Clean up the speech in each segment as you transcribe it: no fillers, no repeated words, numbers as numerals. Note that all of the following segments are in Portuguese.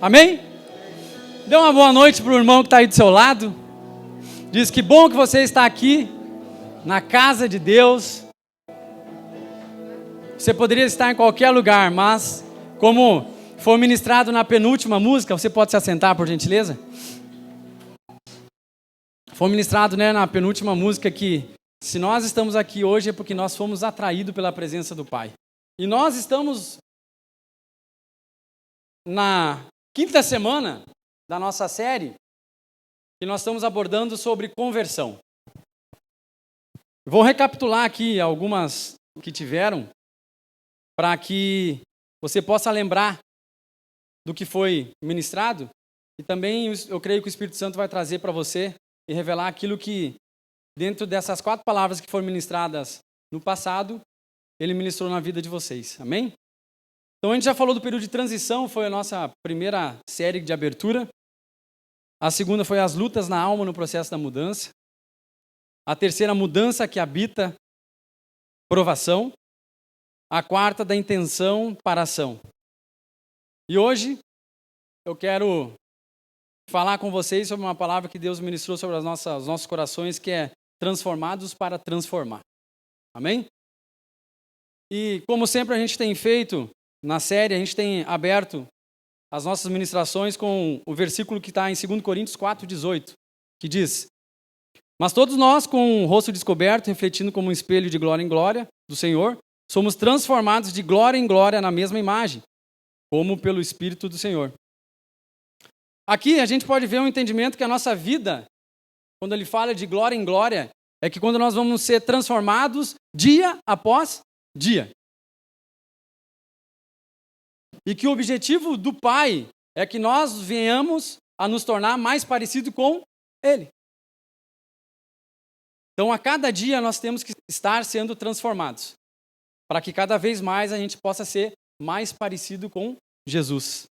Amém? Dê uma boa noite para o irmão que está aí do seu lado. Diz que bom que você está aqui na casa de Deus. Você poderia estar em qualquer lugar, mas como foi ministrado na penúltima música, você pode se assentar, por gentileza? Foi ministrado, na penúltima música que se nós estamos aqui hoje é porque nós fomos atraídos pela presença do Pai. E nós estamos na quinta semana da nossa série que nós estamos abordando sobre conversão. Vou recapitular aqui algumas que tiveram para que você possa lembrar do que foi ministrado e também eu creio que o Espírito Santo vai trazer para você e revelar aquilo que dentro dessas 4 palavras que foram ministradas no passado, ele ministrou na vida de vocês. Amém? Então a gente já falou do período de transição, foi a nossa primeira série de abertura. A segunda foi as lutas na alma no processo da mudança. A terceira, mudança que habita provação. A quarta, da intenção para a ação. E hoje eu quero falar com vocês sobre uma palavra que Deus ministrou sobre os nossos corações, que é transformados para transformar. Amém? E como sempre a gente tem feito na série, a gente tem aberto as nossas ministrações com o versículo que está em 2 Coríntios 4,18, que diz: mas todos nós, com o rosto descoberto, refletindo como um espelho de glória em glória do Senhor, somos transformados de glória em glória na mesma imagem, como pelo Espírito do Senhor. Aqui a gente pode ver um entendimento que a nossa vida, quando ele fala de glória em glória, é que quando nós vamos ser transformados dia após dia. E que o objetivo do Pai é que nós venhamos a nos tornar mais parecido com Ele. Então, a cada dia nós temos que estar sendo transformados, para que cada vez mais a gente possa ser mais parecido com Jesus.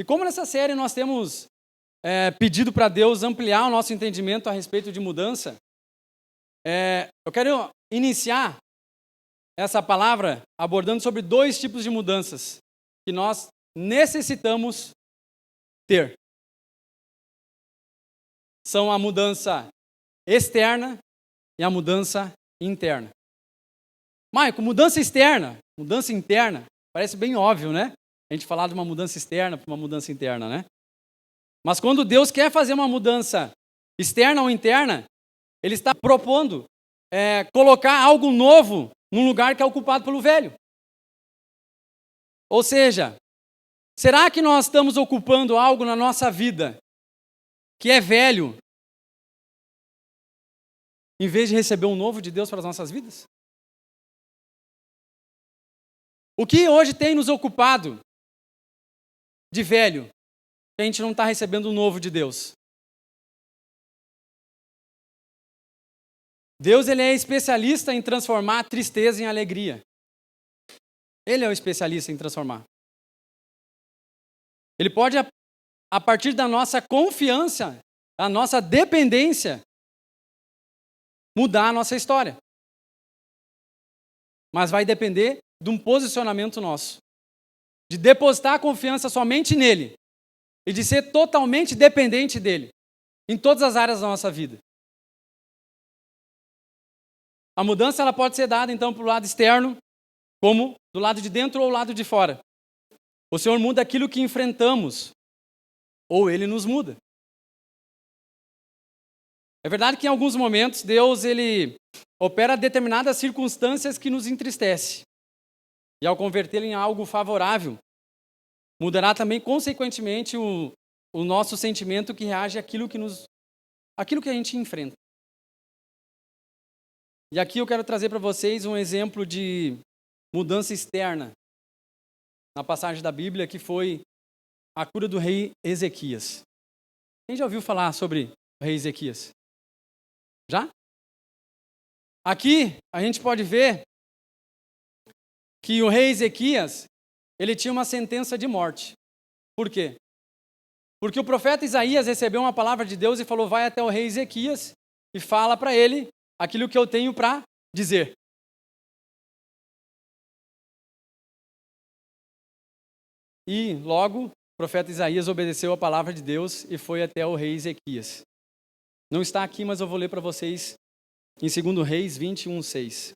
E como nessa série nós temos pedido para Deus ampliar o nosso entendimento a respeito de mudança, eu quero iniciar essa palavra abordando sobre 2 tipos de mudanças que nós necessitamos ter. São a mudança externa e a mudança interna. Maico, mudança externa, mudança interna, parece bem óbvio, né? A gente falar de uma mudança externa para uma mudança interna, né? Mas quando Deus quer fazer uma mudança externa ou interna, Ele está propondo colocar algo novo num lugar que é ocupado pelo velho. Ou seja, será que nós estamos ocupando algo na nossa vida que é velho, em vez de receber um novo de Deus para as nossas vidas? O que hoje tem nos ocupado de velho, que a gente não está recebendo um novo de Deus? Deus, ele é especialista em transformar a tristeza em alegria. Ele é o especialista em transformar. Ele pode, a partir da nossa confiança, da nossa dependência, mudar a nossa história. Mas vai depender de um posicionamento nosso. De depositar a confiança somente nele. E de ser totalmente dependente dele. Em todas as áreas da nossa vida. A mudança ela pode ser dada então para o lado externo, como do lado de dentro ou do lado de fora. O Senhor muda aquilo que enfrentamos, ou Ele nos muda. É verdade que em alguns momentos Deus ele opera determinadas circunstâncias que nos entristecem. E ao convertê-lo em algo favorável, mudará também consequentemente o nosso sentimento que reage àquilo que a gente enfrenta. E aqui eu quero trazer para vocês um exemplo de mudança externa na passagem da Bíblia, que foi a cura do rei Ezequias. Quem já ouviu falar sobre o rei Ezequias? Já? Aqui a gente pode ver que o rei Ezequias, ele tinha uma sentença de morte. Por quê? Porque o profeta Isaías recebeu uma palavra de Deus e falou: vai até o rei Ezequias e fala para ele aquilo que eu tenho para dizer. E logo profeta Isaías obedeceu a palavra de Deus e foi até o rei Ezequias. Não está aqui, mas eu vou ler para vocês em 2 Reis 21:6.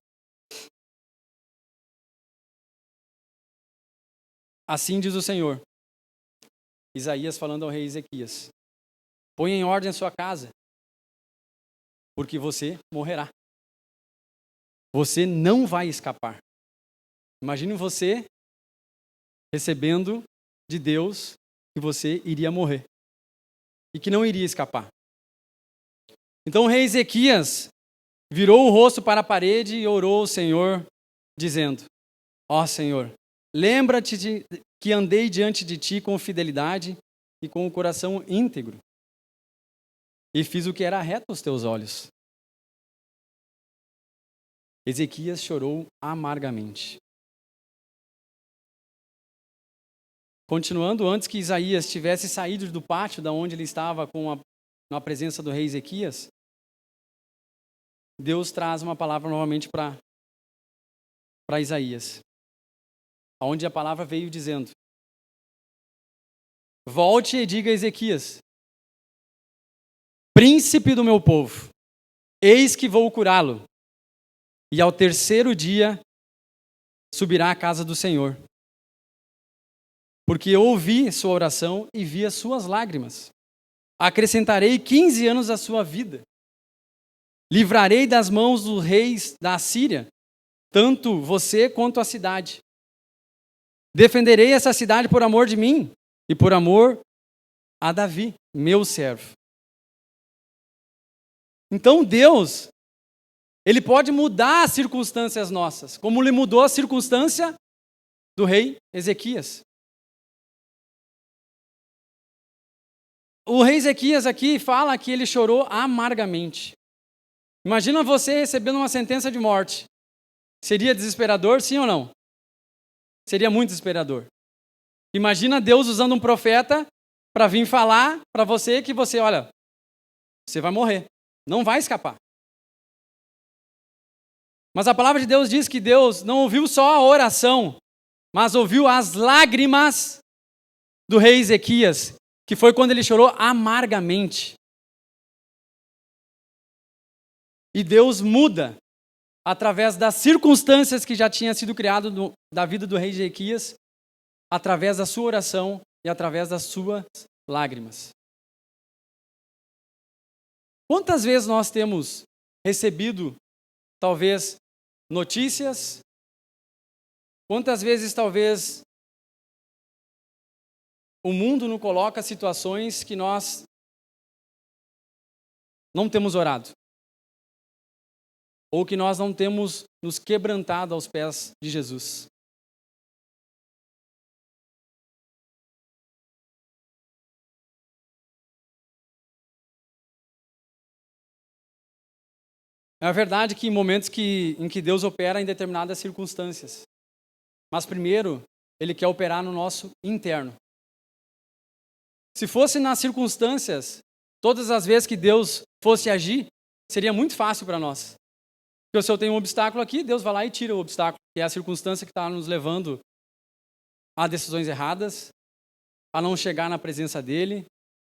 Assim diz o Senhor, Isaías falando ao rei Ezequias: põe em ordem a sua casa, porque você morrerá. Você não vai escapar. Imagine você recebendo de Deus que você iria morrer e que não iria escapar. Então o rei Ezequias virou o rosto para a parede e orou ao Senhor, dizendo: ó Senhor, lembra-te que andei diante de ti com fidelidade e com o coração íntegro, e fiz o que era reto aos teus olhos. Ezequias chorou amargamente. Continuando, antes que Isaías tivesse saído do pátio da onde ele estava na presença do rei Ezequias, Deus traz uma palavra novamente para Isaías, onde a palavra veio dizendo: volte e diga a Ezequias, príncipe do meu povo, eis que vou curá-lo, e ao terceiro dia subirá à casa do Senhor. Porque eu ouvi sua oração e vi as suas lágrimas. Acrescentarei 15 anos à sua vida. Livrarei das mãos dos reis da Assíria, tanto você quanto a cidade. Defenderei essa cidade por amor de mim e por amor a Davi, meu servo. Então Deus, Ele pode mudar as circunstâncias nossas, como Ele mudou a circunstância do rei Ezequias. O rei Ezequias aqui fala que ele chorou amargamente. Imagina você recebendo uma sentença de morte. Seria desesperador, sim ou não? Seria muito desesperador. Imagina Deus usando um profeta para vir falar para você que olha, você vai morrer, não vai escapar. Mas a palavra de Deus diz que Deus não ouviu só a oração, mas ouviu as lágrimas do rei Ezequias, que foi quando ele chorou amargamente. E Deus muda através das circunstâncias que já tinha sido criado da vida do rei Ezequias, através da sua oração e através das suas lágrimas. Quantas vezes nós temos recebido, talvez, notícias? Quantas vezes, talvez, o mundo nos coloca situações que nós não temos orado? Ou que nós não temos nos quebrantado aos pés de Jesus? É verdade que em momentos em que Deus opera em determinadas circunstâncias. Mas primeiro, Ele quer operar no nosso interno. Se fosse nas circunstâncias, todas as vezes que Deus fosse agir, seria muito fácil para nós. Porque se eu tenho um obstáculo aqui, Deus vai lá e tira o obstáculo, que é a circunstância que está nos levando a decisões erradas, a não chegar na presença dEle,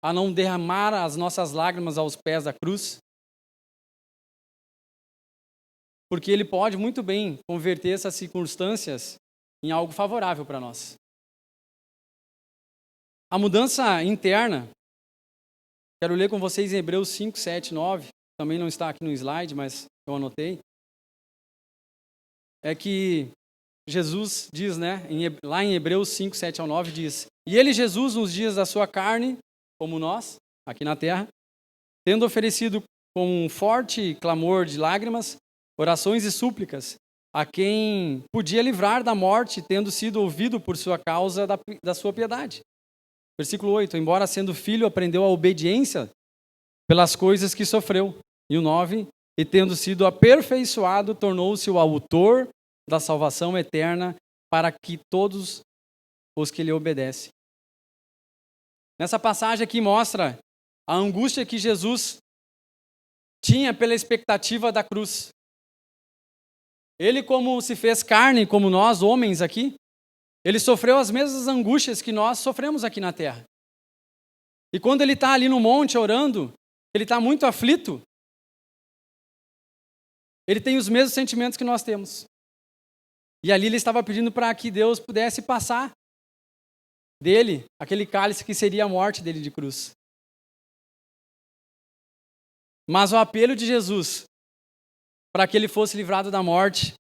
a não derramar as nossas lágrimas aos pés da cruz. Porque Ele pode muito bem converter essas circunstâncias em algo favorável para nós. A mudança interna, quero ler com vocês em Hebreus 5, 7, 9, também não está aqui no slide, mas eu anotei. É que Jesus diz, né, lá em Hebreus 5, 7 ao 9, diz: e ele, Jesus, nos dias da sua carne, como nós, aqui na terra, tendo oferecido com um forte clamor de lágrimas, orações e súplicas, a quem podia livrar da morte, tendo sido ouvido por sua causa da sua piedade. Versículo 8, embora sendo filho, aprendeu a obediência pelas coisas que sofreu. E o 9, e tendo sido aperfeiçoado, tornou-se o autor da salvação eterna para que todos os que lhe obedecem. Nessa passagem aqui mostra a angústia que Jesus tinha pela expectativa da cruz. Ele, como se fez carne, como nós, homens aqui, Ele sofreu as mesmas angústias que nós sofremos aqui na terra. E quando ele está ali no monte orando, ele está muito aflito, ele tem os mesmos sentimentos que nós temos. E ali ele estava pedindo para que Deus pudesse passar dele aquele cálice que seria a morte dele de cruz. Mas o apelo de Jesus para que ele fosse livrado da morte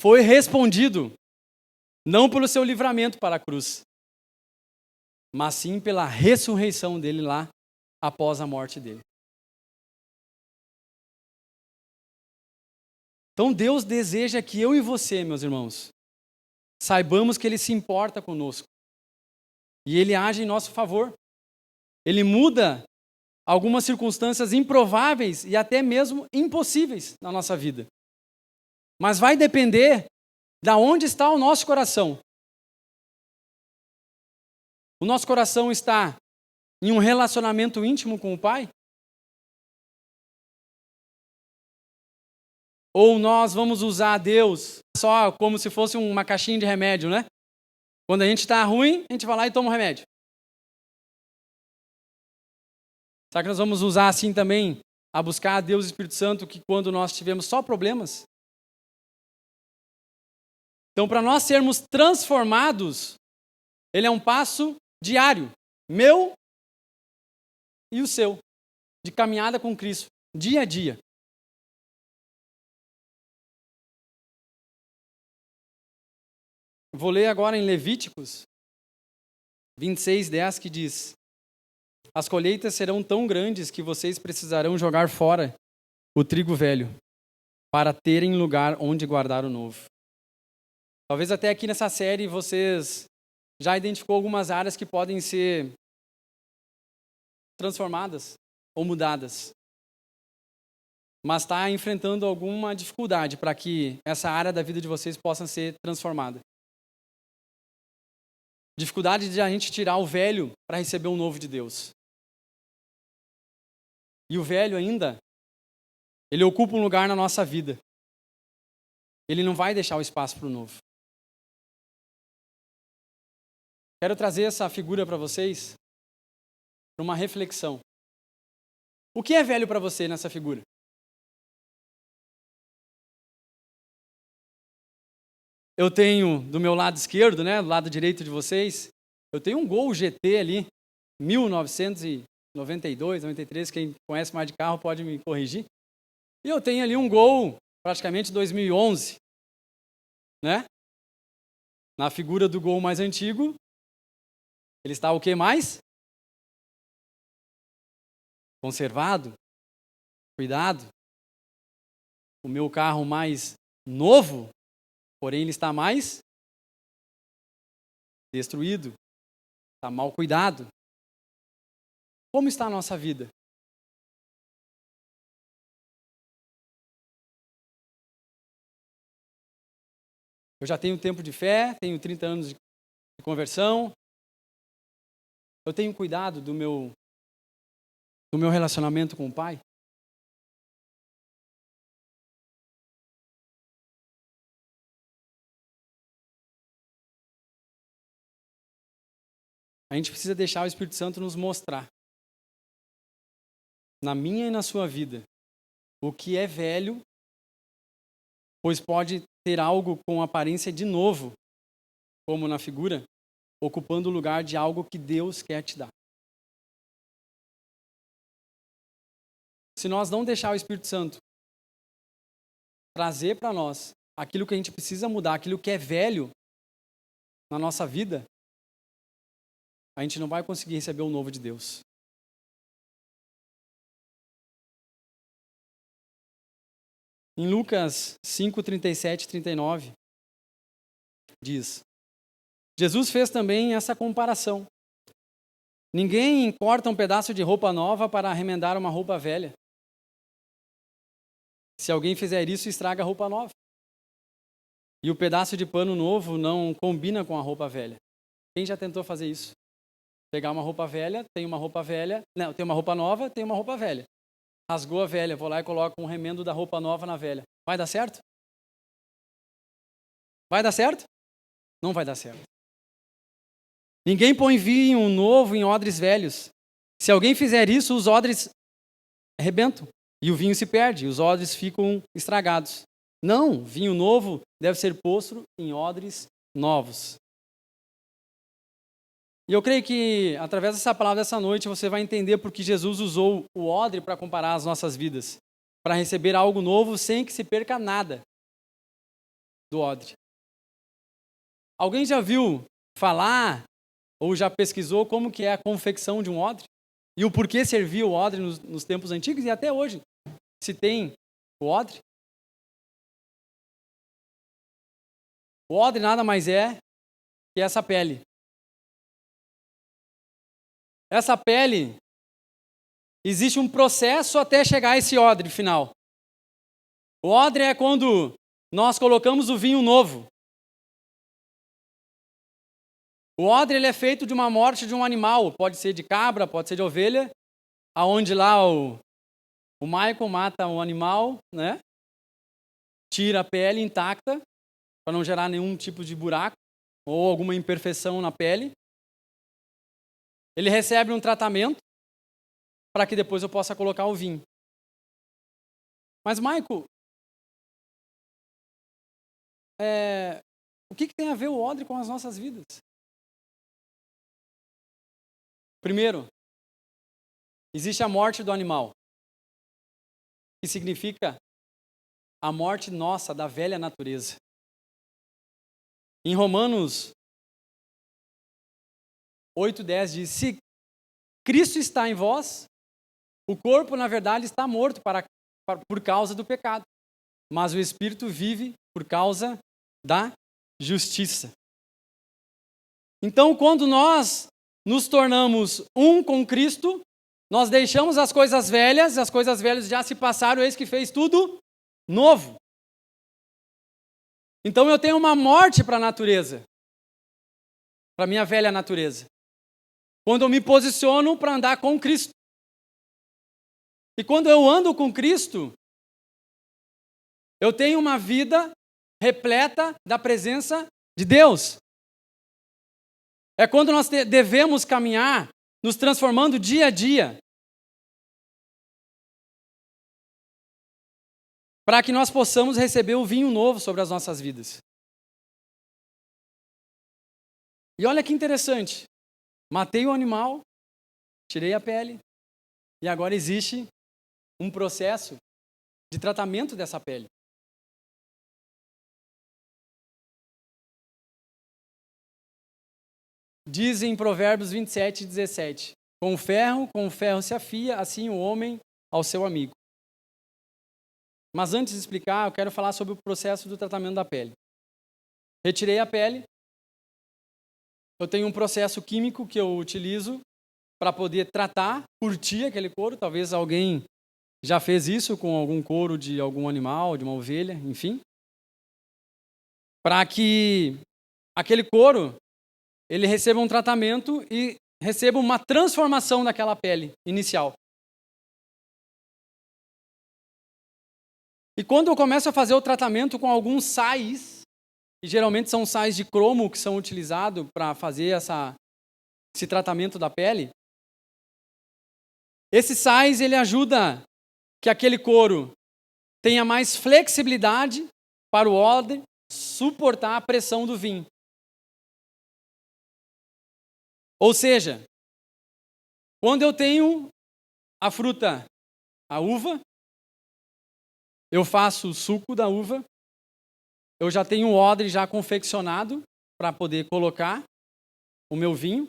foi respondido não pelo seu livramento para a cruz, mas sim pela ressurreição dele lá após a morte dele. Então Deus deseja que eu e você, meus irmãos, saibamos que Ele se importa conosco. E Ele age em nosso favor. Ele muda algumas circunstâncias improváveis e até mesmo impossíveis na nossa vida. Mas vai depender de onde está o nosso coração. O nosso coração está em um relacionamento íntimo com o Pai? Ou nós vamos usar Deus só como se fosse uma caixinha de remédio, né? Quando a gente está ruim, a gente vai lá e toma um remédio. Será que nós vamos usar assim também, a buscar a Deus e o Espírito Santo, que quando nós tivemos só problemas? Então, para nós sermos transformados, ele é um passo diário, meu e o seu, de caminhada com Cristo, dia a dia. Vou ler agora em Levíticos 26:10, que diz: as colheitas serão tão grandes que vocês precisarão jogar fora o trigo velho, para terem lugar onde guardar o novo. Talvez até aqui nessa série vocês já identificou algumas áreas que podem ser transformadas ou mudadas, mas está enfrentando alguma dificuldade para que essa área da vida de vocês possa ser transformada. Dificuldade de a gente tirar o velho para receber o novo de Deus. E o velho ainda, ele ocupa um lugar na nossa vida. Ele não vai deixar o espaço para o novo. Quero trazer essa figura para vocês, para uma reflexão. O que é velho para você nessa figura? Eu tenho do meu lado esquerdo, né, do lado direito de vocês, eu tenho um Gol GT ali, 1992, 93, quem conhece mais de carro pode me corrigir. E eu tenho ali um Gol, praticamente 2011, né? Na figura do Gol mais antigo, ele está o que mais? Conservado, cuidado. O meu carro mais novo, porém ele está mais destruído, está mal cuidado. Como está a nossa vida? Eu já tenho tempo de fé, tenho 30 anos de conversão. Eu tenho cuidado do meu relacionamento com o Pai? A gente precisa deixar o Espírito Santo nos mostrar, na minha e na sua vida, o que é velho, pois pode ter algo com aparência de novo, como na figura, ocupando o lugar de algo que Deus quer te dar. Se nós não deixar o Espírito Santo trazer para nós aquilo que a gente precisa mudar, aquilo que é velho na nossa vida, a gente não vai conseguir receber o novo de Deus. Em Lucas 5, 37 e 39, diz: Jesus fez também essa comparação. Ninguém corta um pedaço de roupa nova para remendar uma roupa velha. Se alguém fizer isso, estraga a roupa nova. E o pedaço de pano novo não combina com a roupa velha. Quem já tentou fazer isso? Pegar uma roupa velha, tem uma roupa velha, não, tem uma roupa nova, tem uma roupa velha. Rasgou a velha, vou lá e coloco um remendo da roupa nova na velha. Vai dar certo? Vai dar certo? Não vai dar certo. Ninguém põe vinho novo em odres velhos. Se alguém fizer isso, os odres arrebentam e o vinho se perde, os odres ficam estragados. Não, vinho novo deve ser posto em odres novos. E eu creio que, através dessa palavra dessa noite, você vai entender porque Jesus usou o odre para comparar as nossas vidas, para receber algo novo sem que se perca nada do odre. Alguém já viu falar ou já pesquisou como que é a confecção de um odre? E o porquê servia o odre nos tempos antigos e até hoje? Se tem o odre? O odre nada mais é que essa pele. Essa pele, existe um processo até chegar a esse odre final. O odre é quando nós colocamos o vinho novo. O odre ele é feito de uma morte de um animal, pode ser de cabra, pode ser de ovelha, aonde lá o Michael mata um animal, né? Tira a pele intacta, para não gerar nenhum tipo de buraco ou alguma imperfeição na pele. Ele recebe um tratamento para que depois eu possa colocar o vinho. Mas, Michael, o que tem a ver o odre com as nossas vidas? Primeiro, existe a morte do animal, que significa a morte nossa, da velha natureza. Em Romanos 8:10 diz, se Cristo está em vós, o corpo, na verdade, está morto por causa do pecado, mas o Espírito vive por causa da justiça. Então, quando nós nos tornamos um com Cristo, nós deixamos as coisas velhas já se passaram, eis que fez tudo novo. Então eu tenho uma morte para a natureza, para a minha velha natureza. Quando eu me posiciono para andar com Cristo. E quando eu ando com Cristo, eu tenho uma vida repleta da presença de Deus. É quando nós devemos caminhar, nos transformando dia a dia, para que nós possamos receber o vinho novo sobre as nossas vidas. E olha que interessante, matei o animal, tirei a pele, e agora existe um processo de tratamento dessa pele. Diz em Provérbios 27:17, com o ferro se afia, assim o homem ao seu amigo. Mas antes de explicar, eu quero falar sobre o processo do tratamento da pele. Retirei a pele, eu tenho um processo químico que eu utilizo para poder tratar, curtir aquele couro. Talvez alguém já fez isso com algum couro de algum animal, de uma ovelha, enfim. Para que aquele couro ele receba um tratamento e receba uma transformação daquela pele inicial. E quando eu começo a fazer o tratamento com alguns sais, que geralmente são sais de cromo que são utilizados para fazer esse tratamento da pele, esses sais ele ajuda que aquele couro tenha mais flexibilidade para o odre suportar a pressão do vinho. Ou seja, quando eu tenho a fruta, a uva, eu faço o suco da uva, eu já tenho o odre já confeccionado para poder colocar o meu vinho.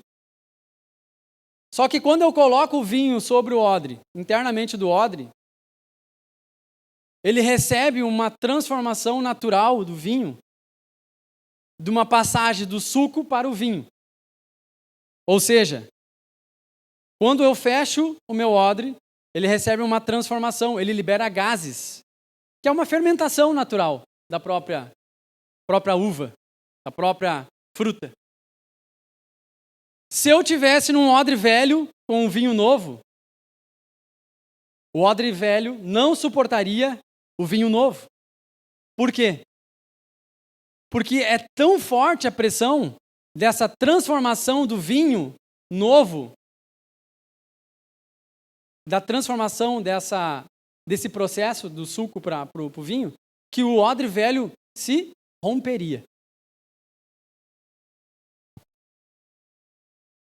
Só que quando eu coloco o vinho sobre o odre, internamente do odre, ele recebe uma transformação natural do vinho, de uma passagem do suco para o vinho. Ou seja, quando eu fecho o meu odre, ele recebe uma transformação, ele libera gases, que é uma fermentação natural da própria uva, da própria fruta. Se eu tivesse num odre velho com um vinho novo, o odre velho não suportaria o vinho novo. Por quê? Porque é tão forte a pressão dessa transformação do vinho novo, da transformação desse processo do suco para o vinho, que o odre velho se romperia.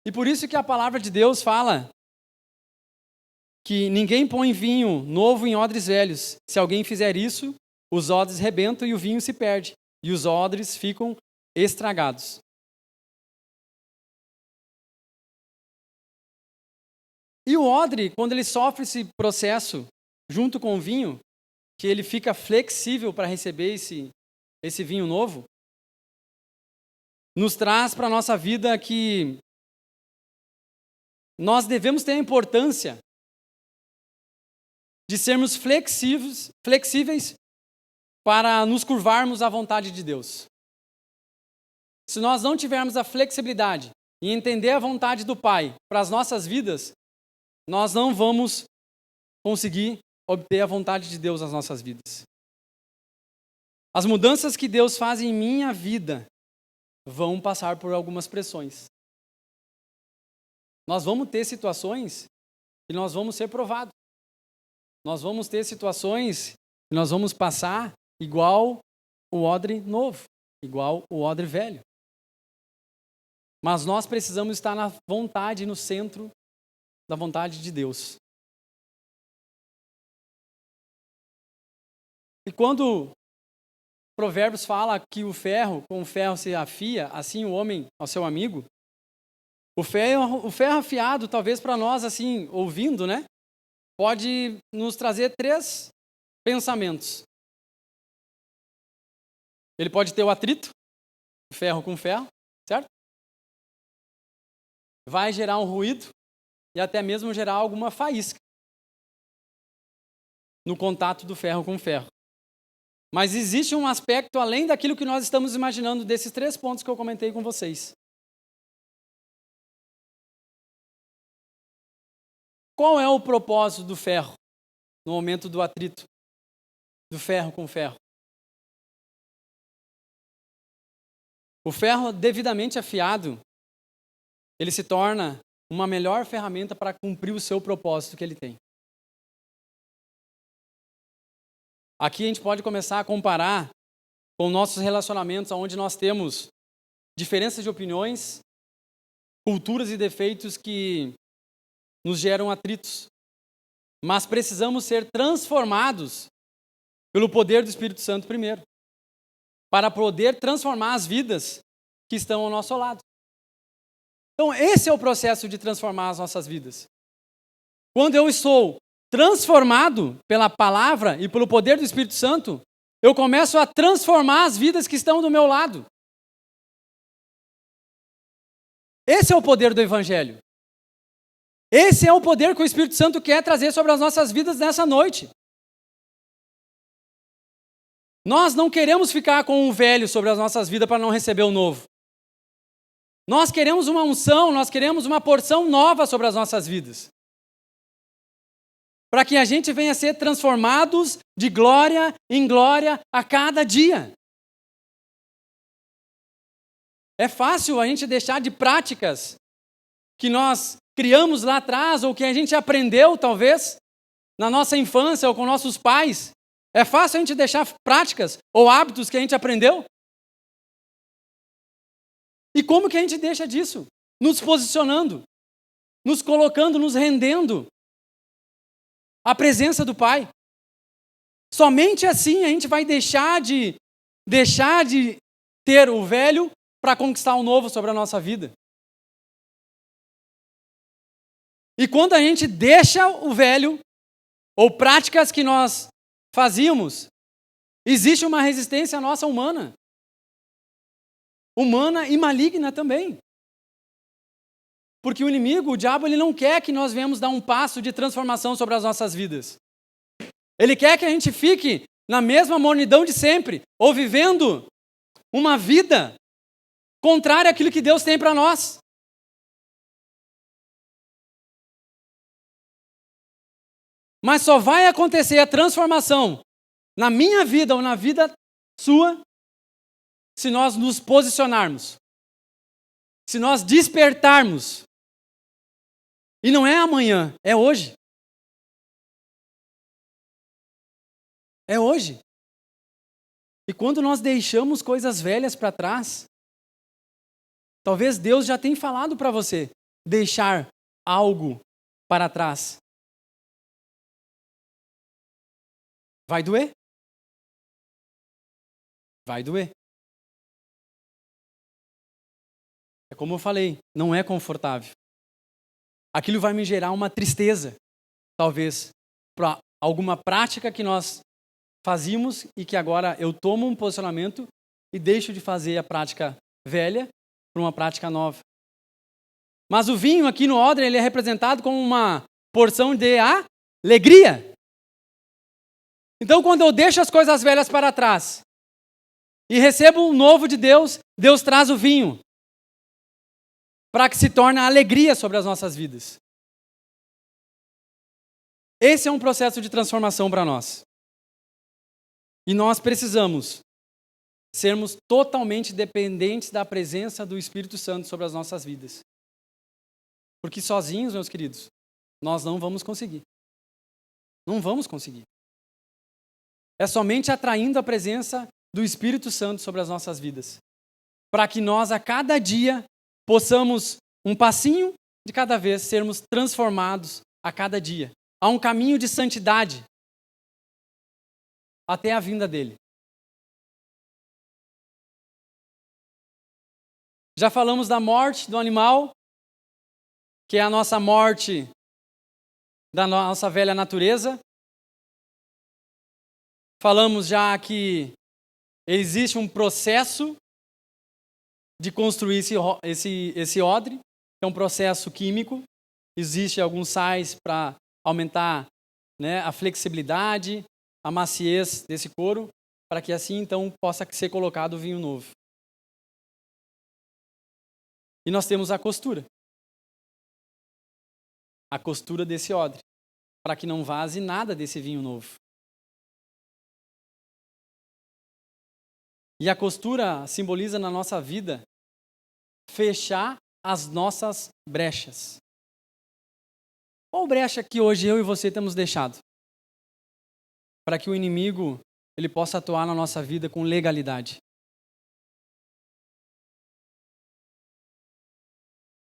E por isso que a palavra de Deus fala que ninguém põe vinho novo em odres velhos. Se alguém fizer isso, os odres rebentam e o vinho se perde. E os odres ficam estragados. E o odre, quando ele sofre esse processo junto com o vinho, que ele fica flexível para receber esse vinho novo, nos traz para a nossa vida que nós devemos ter a importância de sermos flexíveis para nos curvarmos à vontade de Deus. Se nós não tivermos a flexibilidade e entender a vontade do Pai para as nossas vidas, nós não vamos conseguir obter a vontade de Deus nas nossas vidas. As mudanças que Deus faz em minha vida vão passar por algumas pressões. Nós vamos ter situações que nós vamos ser provados. Nós vamos ter situações que nós vamos passar igual o odre novo, igual o odre velho. Mas nós precisamos estar na vontade, no centro da vontade de Deus. E quando Provérbios fala que o ferro, com o ferro se afia, assim o homem ao seu amigo, o ferro afiado, talvez para nós, assim, ouvindo, né? Pode nos trazer 3 pensamentos. Ele pode ter o atrito, ferro com ferro, certo? Vai gerar um ruído e até mesmo gerar alguma faísca no contato do ferro com ferro. Mas existe um aspecto além daquilo que nós estamos imaginando desses 3 pontos que eu comentei com vocês. Qual é o propósito do ferro no momento do atrito do ferro com ferro? O ferro devidamente afiado, ele se torna uma melhor ferramenta para cumprir o seu propósito que ele tem. Aqui a gente pode começar a comparar com nossos relacionamentos, onde nós temos diferenças de opiniões, culturas e defeitos que nos geram atritos. Mas precisamos ser transformados pelo poder do Espírito Santo primeiro, para poder transformar as vidas que estão ao nosso lado. Então, esse é o processo de transformar as nossas vidas. Quando eu estou transformado pela palavra e pelo poder do Espírito Santo, eu começo a transformar as vidas que estão do meu lado. Esse é o poder do Evangelho. Esse é o poder que o Espírito Santo quer trazer sobre as nossas vidas nessa noite. Nós não queremos ficar com o velho sobre as nossas vidas para não receber o novo. Nós queremos uma unção, nós queremos uma porção nova sobre as nossas vidas. Para que a gente venha a ser transformados de glória em glória a cada dia. É fácil a gente deixar de práticas que nós criamos lá atrás, ou que a gente aprendeu, talvez, na nossa infância ou com nossos pais. É fácil a gente deixar práticas ou hábitos que a gente aprendeu. E como que a gente deixa disso? Nos posicionando, nos colocando, nos rendendo à presença do Pai. Somente assim a gente vai deixar de ter o velho para conquistar o novo sobre a nossa vida. E quando a gente deixa o velho, ou práticas que nós fazíamos, existe uma resistência nossa humana e maligna também. Porque o inimigo, o diabo, ele não quer que nós venhamos dar um passo de transformação sobre as nossas vidas. Ele quer que a gente fique na mesma mornidão de sempre, ou vivendo uma vida contrária àquilo que Deus tem para nós. Mas só vai acontecer a transformação na minha vida ou na vida sua se nós nos posicionarmos, se nós despertarmos. E não é amanhã, é hoje. É hoje. E quando nós deixamos coisas velhas para trás, talvez Deus já tenha falado para você deixar algo para trás. Vai doer? Vai doer. É como eu falei, não é confortável. Aquilo vai me gerar uma tristeza, talvez, para alguma prática que nós fazíamos e que agora eu tomo um posicionamento e deixo de fazer a prática velha para uma prática nova. Mas o vinho aqui no odre, ele é representado como uma porção de alegria. Então, quando eu deixo as coisas velhas para trás e recebo o novo de Deus, Deus traz o vinho para que se torne a alegria sobre as nossas vidas. Esse é um processo de transformação para nós. E nós precisamos sermos totalmente dependentes da presença do Espírito Santo sobre as nossas vidas. Porque sozinhos, meus queridos, nós não vamos conseguir. Não vamos conseguir. É somente atraindo a presença do Espírito Santo sobre as nossas vidas. Para que nós, a cada dia, possamos, um passinho de cada vez, sermos transformados a cada dia. Há um caminho de santidade até a vinda dele. Já falamos da morte do animal, que é a nossa morte da nossa velha natureza. Falamos já que existe um processo de construir esse odre, que é um processo químico. Existem alguns sais para aumentar, né, a flexibilidade, a maciez desse couro, para que assim então possa ser colocado o vinho novo. E nós temos a costura. A costura desse odre, para que não vaze nada desse vinho novo. E a costura simboliza na nossa vida fechar as nossas brechas. Qual brecha que hoje eu e você temos deixado? Para que o inimigo ele possa atuar na nossa vida com legalidade.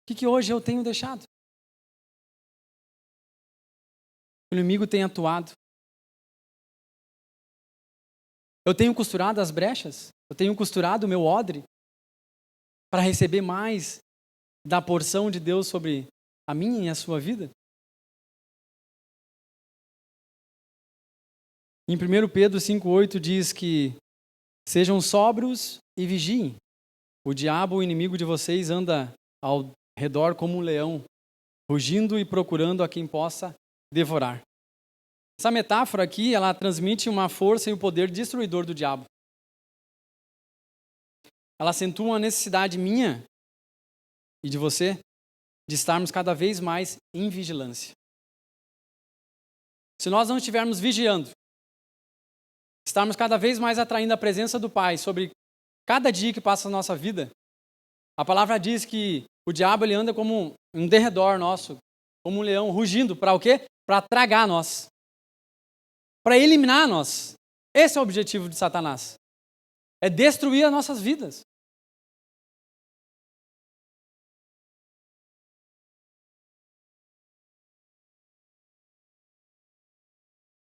O que hoje eu tenho deixado? O inimigo tem atuado. Eu tenho costurado as brechas? Eu tenho costurado o meu odre para receber mais da porção de Deus sobre a minha e a sua vida? Em 1 Pedro 5,8 diz que sejam sóbrios e vigiem. O diabo, o inimigo de vocês, anda ao redor como um leão, rugindo e procurando a quem possa devorar. Essa metáfora aqui, ela transmite uma força e o poder destruidor do diabo. Ela acentua uma necessidade minha e de você de estarmos cada vez mais em vigilância. Se nós não estivermos vigiando, estarmos cada vez mais atraindo a presença do Pai sobre cada dia que passa na nossa vida, a palavra diz que o diabo ele anda como um derredor nosso, como um leão, rugindo para o quê? Para tragar nós. Para eliminar nós. Esse é o objetivo de Satanás. É destruir as nossas vidas.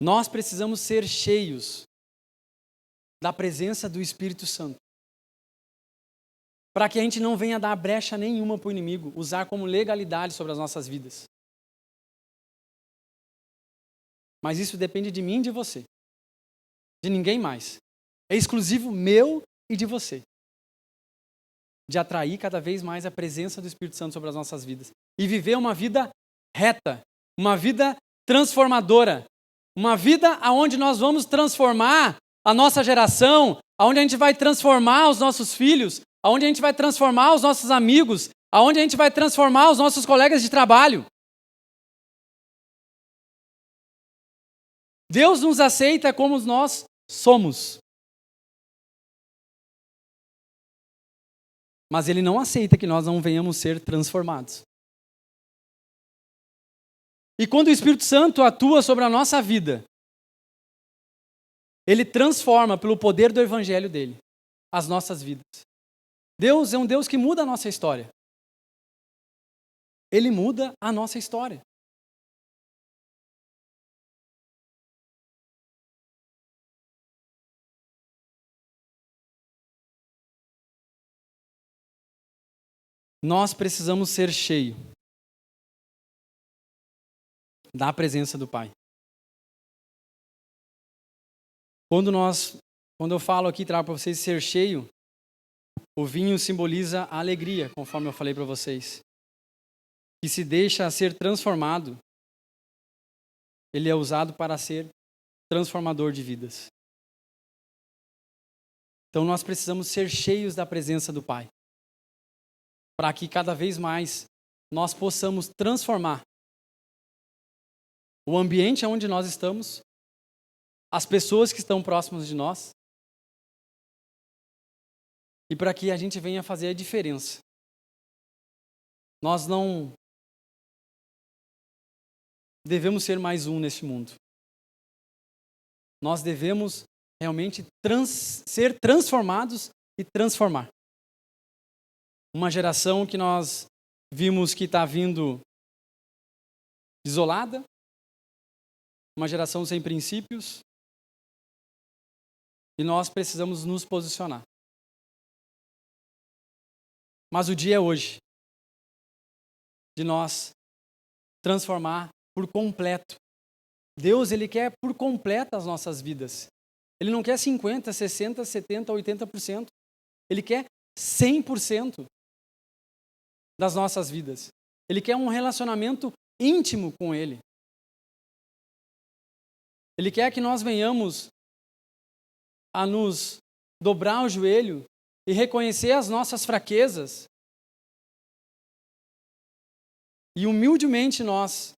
Nós precisamos ser cheios da presença do Espírito Santo. Para que a gente não venha dar brecha nenhuma para o inimigo, usar como legalidade sobre as nossas vidas. Mas isso depende de mim e de você. De ninguém mais. É exclusivo meu e de você. De atrair cada vez mais a presença do Espírito Santo sobre as nossas vidas. E viver uma vida reta. Uma vida transformadora. Uma vida onde nós vamos transformar a nossa geração. Onde a gente vai transformar os nossos filhos. Onde a gente vai transformar os nossos amigos. Onde a gente vai transformar os nossos colegas de trabalho. Deus nos aceita como nós somos. Mas Ele não aceita que nós não venhamos ser transformados. E quando o Espírito Santo atua sobre a nossa vida, Ele transforma pelo poder do Evangelho dele as nossas vidas. Deus é um Deus que muda a nossa história. Ele muda a nossa história. Nós precisamos ser cheios da presença do Pai. Quando eu falo aqui, trago para vocês ser cheio, o vinho simboliza a alegria, conforme eu falei para vocês. Que se deixa ser transformado, ele é usado para ser transformador de vidas. Então nós precisamos ser cheios da presença do Pai, para que cada vez mais nós possamos transformar o ambiente onde nós estamos, as pessoas que estão próximas de nós, e para que a gente venha fazer a diferença. Nós não devemos ser mais um neste mundo. Nós devemos realmente ser transformados e transformar. Uma geração que nós vimos que está vindo isolada, uma geração sem princípios, e nós precisamos nos posicionar. Mas o dia é hoje de nós transformar por completo. Deus, Ele quer por completo as nossas vidas. Ele não quer 50%, 60%, 70%, 80%. Ele quer 100% das nossas vidas. Ele quer um relacionamento íntimo com Ele. Ele quer que nós venhamos a nos dobrar o joelho e reconhecer as nossas fraquezas. E humildemente nós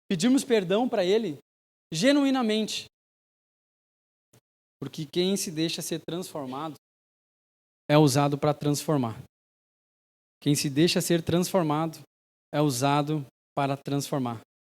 pedirmos perdão para Ele, genuinamente. Porque quem se deixa ser transformado é usado para transformar. Quem se deixa ser transformado é usado para transformar.